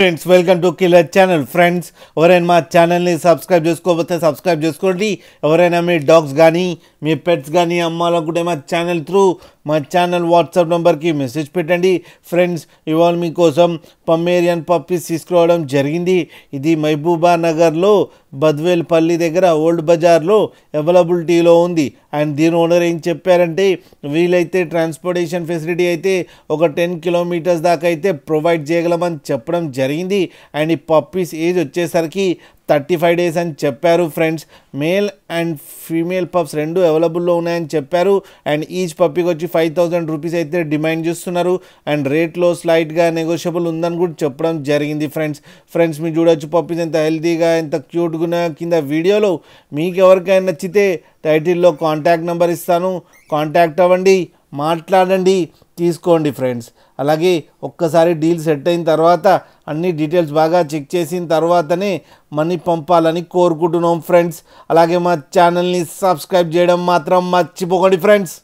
Friends welcome to killer channel. Friends ఎవరైనా మా ఛానల్ని సబ్స్క్రైబ్ చేసుకోకపోతే సబ్స్క్రైబ్ చేసుకోండి. ఎవరైనా మీ డాగ్స్ కానీ మీ పెట్స్ కానీ అమ్మాలనుకుంటే మా ఛానల్ త్రూ మా ఛానల్ వాట్సాప్ నెంబర్కి మెసేజ్ పెట్టండి. ఫ్రెండ్స్ ఇవాళ మీకోసం పమ్మేరియన్ పప్పీస్ తీసుకురావడం జరిగింది. ఇది మహబూబా నగర్లో బద్వేల్పల్లి దగ్గర ఓల్డ్ బజార్లో అవైలబిలిటీలో ఉంది. అండ్ దీని ఓనర్ ఏం చెప్పారంటే వీలైతే ట్రాన్స్పోర్టేషన్ ఫెసిలిటీ అయితే ఒక 10 కిలోమీటర్స్ దాకా అయితే ప్రొవైడ్ చేయగలమని చెప్పడం జరిగింది. అండ్ ఈ పప్పీస్ ఏజ్ వచ్చేసరికి 35 డేస్ అని చెప్పారు. Friends male and female pups రెండు అవైలబుల్లో ఉన్నాయని చెప్పారు. అండ్ ఈచ్ పప్పీకి వచ్చి 5000 రూపీస్ అయితే డిమాండ్ చేస్తున్నారు. అండ్ రేట్లో స్లైట్గా నెగోషియబుల్ ఉందని కూడా చెప్పడం జరిగింది. ఫ్రెండ్స్ మీరు చూడొచ్చు పప్పీస్ ఎంత హెల్తీగా ఎంత క్యూట్గా కింద వీడియోలో. మీకు ఎవరికైనా నచ్చితే టైటిల్లో కాంటాక్ట్ నెంబర్ ఇస్తాను, కాంటాక్ట్ అవ్వండి, మాట్లాడండి, తీసుకోండి. ఫ్రెండ్స్ అలాగే ఒక్కసారి డీల్ సెట్ అయిన తర్వాత అన్ని డీటెయిల్స్ బాగా చెక్ చేసిన తర్వాతనే మనీ పంపాలని కోరుకుంటున్నాం. ఫ్రెండ్స్ అలాగే మా ఛానల్ని సబ్స్క్రైబ్ చేయడం మాత్రం మర్చిపోకండి. ఫ్రెండ్స్